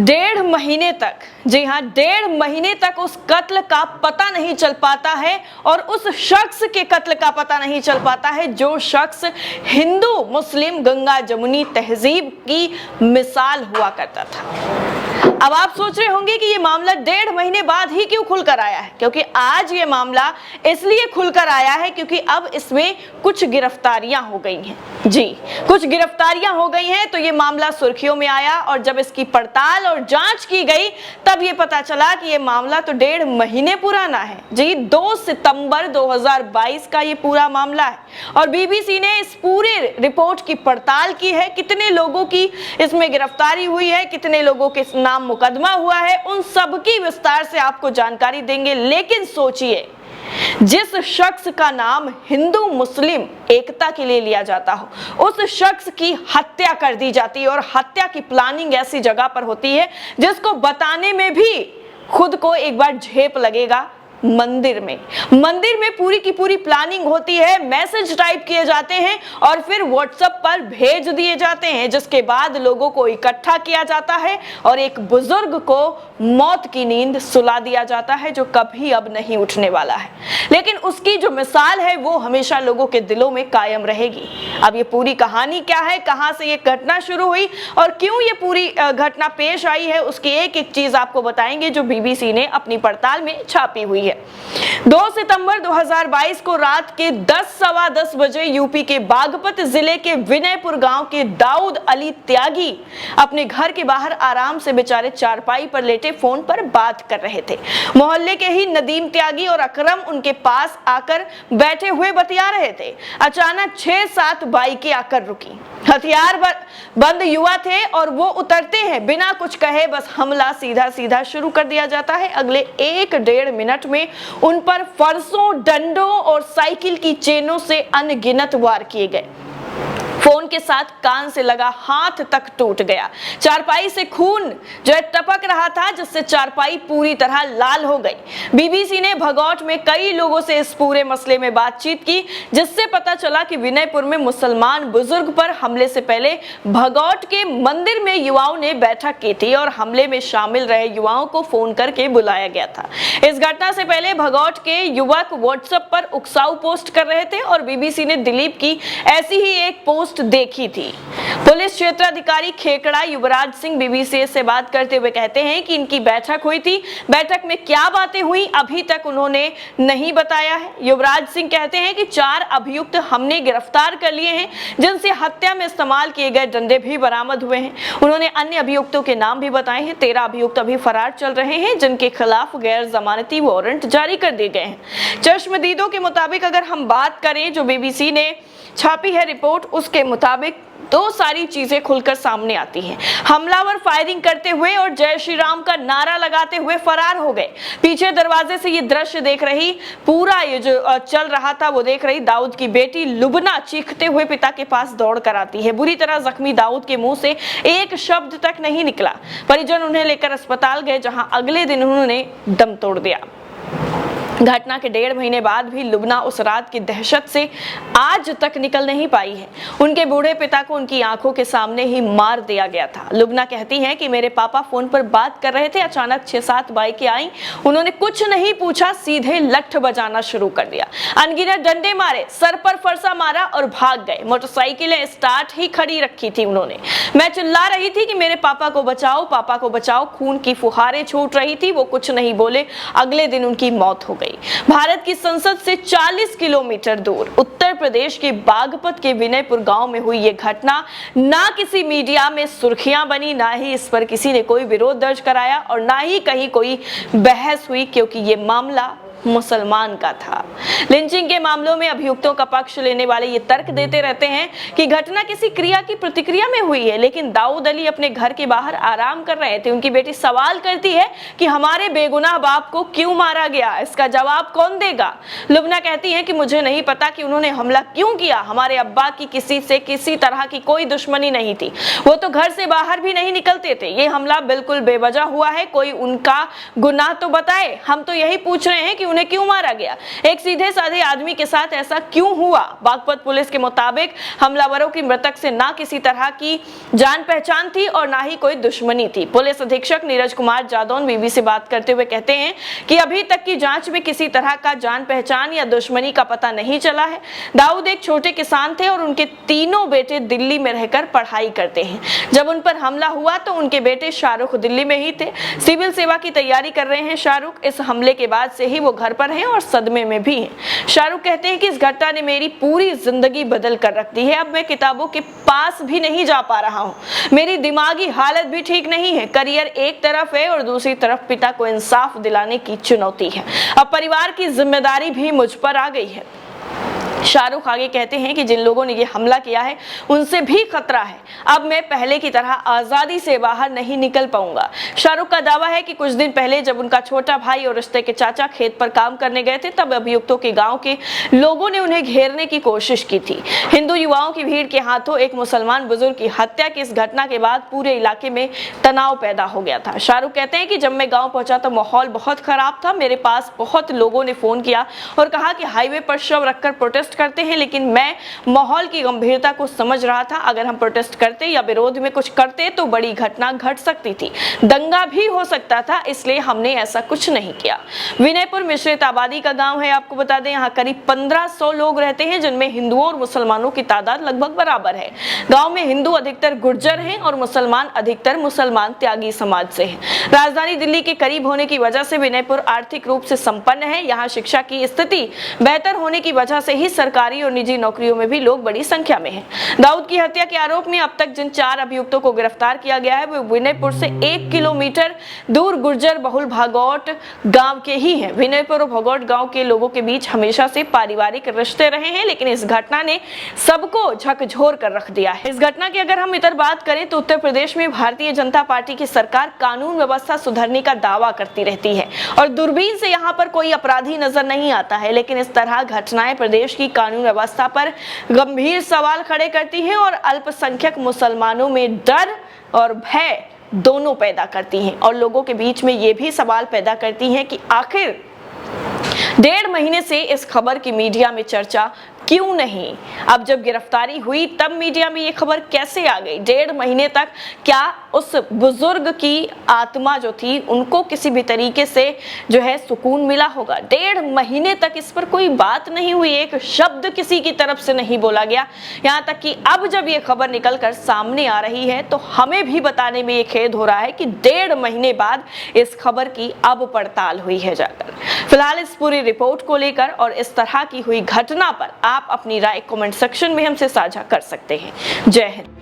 डेढ़ महीने तक, जी हाँ, डेढ़ महीने तक उस कत्ल का पता नहीं चल पाता है और उस शख्स के कत्ल का पता नहीं चल पाता है जो शख्स हिंदू मुस्लिम गंगा जमुनी तहजीब की मिसाल हुआ करता था। अब आप सोच रहे होंगे कि ये मामला डेढ़ महीने बाद ही क्यों खुलकर आया है, क्योंकि आज ये मामला इसलिए खुलकर आया है क्योंकि अब इसमें कुछ गिरफ्तारियां हो गई हैं। जी, कुछ गिरफ्तारियां हो गई हैं तो ये मामला सुर्खियों में आया और जब इसकी पड़ताल और जांच की गई तब ये पता चला कि ये मामला तो डेढ़ महीने पुराना है। जी, 2 सितंबर 2022 का ये पूरा मामला है और बीबीसी ने इस पूरे रिपोर्ट की पड़ताल की है। कितने लोगों की इसमें गिरफ्तारी हुई है, कितने लोगों के नाम मुकदमा हुआ है, उन सब की विस्तार से आपको जानकारी देंगे। लेकिन सोचिए, जिस शख्स का नाम हिंदू मुस्लिम एकता के लिए लिया जाता हो, उस शख्स की हत्या कर दी जाती है और हत्या की प्लानिंग ऐसी जगह पर होती है जिसको बताने में भी खुद को एक बार झेप लगेगा। मंदिर में पूरी की पूरी प्लानिंग होती है, मैसेज टाइप किए जाते हैं और फिर व्हाट्सएप पर भेज दिए जाते हैं, जिसके बाद लोगों को इकट्ठा किया जाता है और एक बुजुर्ग को मौत की नींद सुला दिया जाता है जो कभी अब नहीं उठने वाला है। लेकिन उसकी जो मिसाल है वो हमेशा लोगों के दिलों में कायम रहेगी। अब ये पूरी कहानी क्या है, कहां से ये घटना शुरू हुई और क्यों ये पूरी घटना पेश आई है, उसकी एक एक चीज आपको बताएंगे जो बीबीसी ने अपनी पड़ताल में छापी हुई है। 2 सितंबर 2022 को रात के 10:15 10 बजे यूपी के बागपत जिले के विनयपुर गांव के दाऊद अली त्यागी अपने घर के बाहर आराम से बेचारे चारपाई पर लेटे फोन पर बात कर रहे थे। मोहल्ले के ही नदीम त्यागी और अकरम उनके पास आकर बैठे हुए बतिया रहे थे। अचानक 6-7 बाइकें आकर रुकी। हथियार बंद युवा थे और वो उतरते हैं, बिना कुछ कहे बस हमला सीधा सीधा शुरू कर दिया जाता है। अगले 1-1.5 मिनट में उन पर फरसों, डंडों और साइकिल की चेनों से अनगिनत वार किए गए। फोन के साथ कान से लगा हाथ तक टूट गया। चारपाई से खून जो है टपक रहा था, जिससे चारपाई पूरी तरह लाल हो गई। बीबीसी ने भगौट में कई लोगों से इस पूरे मसले में बातचीत की, जिससे पता चला कि विनयपुर में मुसलमान बुजुर्ग पर हमले से पहले भगौट के मंदिर में युवाओं ने बैठक की थी और हमले में शामिल रहे युवाओं को फोन करके बुलाया गया था। इस घटना से पहले भगौट के युवक व्हाट्सएप पर उकसाऊ पोस्ट कर रहे थे और बीबीसी ने दिलीप की ऐसी ही एक पोस्ट देखी थी। पुलिस क्षेत्राधिकारी खेकड़ा युवराज सिंह बीबीसी से बात करते हुए कहते हैं कि इनकी बैठक हुई थी। बैठक में क्या बातें हुई अभी तक उन्होंने नहीं बताया है। युवराज सिंह कहते हैं कि 4 अभियुक्त हमने गिरफ्तार कर लिए हैं, जिनसे हत्या में इस्तेमाल किए गए डंडे भी बरामद हुए हैं। उन्होंने अन्य अभियुक्तों के नाम भी बताए हैं। 13 अभियुक्त अभी फरार चल रहे हैं, जिनके खिलाफ गैर जमानती वारंट जारी कर दिए गए हैं। चश्मदीदों के मुताबिक अगर हम बात करें, जो बीबीसी ने छापी है रिपोर्ट, उसके मुताबिक 2 सारी चीजें खुलकर सामने आती हैं। हमलावर फायरिंग करते हुए और जय श्री राम का नारा लगाते हुए फरार हो गए। पीछे दरवाजे से ये दृश्य देख रही, पूरा ये जो चल रहा था वो देख रही दाऊद की बेटी लुबना चीखते हुए पिता के पास दौड़ कर आती है। बुरी तरह जख्मी दाऊद के मुंह से एक शब्द तक नहीं निकला। परिजन उन्हें लेकर अस्पताल गए, जहां अगले दिन उन्होंने दम तोड़ दिया। घटना के 1.5 महीने बाद भी लुबना उस रात की दहशत से आज तक निकल नहीं पाई है। उनके बूढ़े पिता को उनकी आंखों के सामने ही मार दिया गया था। लुबना कहती हैं कि मेरे पापा फोन पर बात कर रहे थे, अचानक 6-7 बाइकें आईं। उन्होंने कुछ नहीं पूछा, सीधे लठ बजाना शुरू कर दिया। अनगिनत डंडे मारे, सर पर फरसा मारा और भाग गए। मोटरसाइकिलें स्टार्ट ही खड़ी रखी थी उन्होंने। मैं चिल्ला रही थी कि मेरे पापा को बचाओ, पापा को बचाओ। खून की फुहारें छूट रही थी, वो कुछ नहीं बोले। अगले दिन उनकी मौत हो गई। भारत की संसद से 40 किलोमीटर दूर उत्तर प्रदेश के बागपत के विनयपुर गांव में हुई ये घटना ना किसी मीडिया में सुर्खियां बनी, ना ही इस पर किसी ने कोई विरोध दर्ज कराया और ना ही कहीं कोई बहस हुई, क्योंकि ये मामला मुसलमान का था। लिंचिंग के मामलों में अभियुक्तों का पक्ष लेने वाले ये तर्क देते रहते हैं कि घटना किसी क्रिया की प्रतिक्रिया में हुई है, लेकिन दाऊद अली अपने घर के बाहर आराम कर रहे थे। उनकी बेटी सवाल करती है कि हमारे बेगुनाह बाप को क्यों मारा गया, इसका जवाब कौन देगा। लुबना कहती है कि मुझे नहीं पता कि उन्होंने हमला क्यों किया। हमारे अब्बा की किसी से किसी तरह की कोई दुश्मनी नहीं थी, वो तो घर से बाहर भी नहीं निकलते थे। ये हमला बिल्कुल बेवजह हुआ है, कोई उनका गुनाह तो बताए। हम तो यही पूछ रहे हैं कि उन्हें क्यों मारा गया? एक सीधे साधे आदमी के साथ ऐसा क्यों हुआ? बागपत पुलिस के मुताबिक हमलावरों की मृतक से ना किसी तरह की जान पहचान थी और ना ही कोई दुश्मनी थी। पुलिस अधीक्षक नीरज कुमार जादौन बीबी से बात करते हुए कहते हैं कि अभी तक की जांच में किसी तरह का जान पहचान या दुश्मनी का पता नहीं चला है। दाऊद एक छोटे किसान थे और उनके तीनों बेटे दिल्ली में रहकर पढ़ाई करते हैं। जब उन पर हमला हुआ तो उनके बेटे शाहरुख दिल्ली में ही थे। सिविल सेवा की तैयारी कर रहे हैं शाहरुख। इस हमले के बाद से ही वो घर पर हैं और सदमे में भी हैं। शाहरुख कहते हैं कि इस घटना ने मेरी पूरी जिंदगी बदल कर रख दी है। अब मैं किताबों के पास भी नहीं जा पा रहा हूँ। मेरी दिमागी हालत भी ठीक नहीं है। करियर एक तरफ है और दूसरी तरफ पिता को इंसाफ दिलाने की चुनौती है। अब परिवार की जिम्मेदारी भी मुझ पर आ गई है। शाहरुख आगे कहते हैं कि जिन लोगों ने ये हमला किया है उनसे भी खतरा है। अब मैं पहले की तरह आजादी से बाहर नहीं निकल पाऊंगा। शाहरुख का दावा है कि कुछ दिन पहले जब उनका छोटा भाई और रिश्ते के चाचा खेत पर काम करने गए थे तब अभियुक्तों के गांव के लोगों ने उन्हें घेरने की कोशिश की थी। हिंदू युवाओं की भीड़ के हाथों एक मुसलमान बुजुर्ग की हत्या की इस घटना के बाद पूरे इलाके में तनाव पैदा हो गया था। शाहरुख कहते हैं कि जब मैं गाँव पहुंचा तो माहौल बहुत खराब था। मेरे पास बहुत लोगों ने फोन किया और कहा कि हाईवे पर शव रखकर प्रोटेस्ट करते हैं, लेकिन मैं माहौल की गंभीरता को समझ रहा था। अगर हम प्रोटेस्ट करते या विरोध में कुछ करते तो बड़ी घटना घट सकती थी, दंगा भी हो सकता था, इसलिए हमने ऐसा कुछ नहीं किया। विनयपुर मिश्रित आबादी का गांव है। आपको बता दें यहाँ करीब 1500 लोग रहते हैं, जिनमें हिंदुओं और मुसलमानों की तादाद लगभग बराबर है। गांव में हिंदू अधिकतर गुर्जर हैं और मुसलमान अधिकतर मुसलमान त्यागी समाज से हैं। राजधानी दिल्ली के करीब होने की वजह से विनयपुर आर्थिक रूप से संपन्न है। यहाँ शिक्षा की स्थिति बेहतर होने की वजह से ही सरकारी और निजी नौकरियों में भी लोग बड़ी संख्या में हैं। दाऊद की हत्या के आरोप में अब तक जिन 4 अभियुक्तों को गिरफ्तार किया गया है वो विनयपुर से 1 किलोमीटर दूर गुर्जर बहुल भगौट गांव के ही हैं। विनयपुर और भगौट गांव के लोगों के बीच हमेशा से पारिवारिक रिश्ते रहे हैं, लेकिन इस घटना ने सबको झकझोर कर रख दिया है। इस घटना की अगर हम इधर बात करें तो उत्तर प्रदेश में भारतीय जनता पार्टी की सरकार कानून व्यवस्था सुधरने का दावा करती रहती है और दूरबीन से यहाँ पर कोई अपराधी नजर नहीं आता है, लेकिन इस तरह घटनाएं प्रदेश की कानून व्यवस्था पर गंभीर सवाल खड़े करती हैं और अल्पसंख्यक मुसलमानों में डर और भय दोनों पैदा करती हैं और लोगों के बीच में ये भी सवाल पैदा करती हैं कि आखिर 1.5 महीने से इस खबर की मीडिया में चर्चा क्यों नहीं? अब जब गिरफ्तारी हुई तब मीडिया में ये खबर कैसे आ गई? 1.5 महीने तक क्या उस बुजुर्ग की आत्मा जो थी उनको किसी भी तरीके से जो है सुकून मिला होगा? 1.5 महीने तक इस पर कोई बात नहीं हुई, एक शब्द किसी की तरफ से नहीं बोला गया। यहाँ तक कि अब जब ये खबर निकल कर सामने आ रही है तो हमें भी बताने में ये खेद हो रहा है कि 1.5 महीने बाद इस खबर की अब पड़ताल हुई है जाकर। फिलहाल इस पूरी रिपोर्ट को लेकर और इस तरह की हुई घटना पर आप अपनी राय कमेंट सेक्शन में हमसे साझा कर सकते हैं। जय हिंद।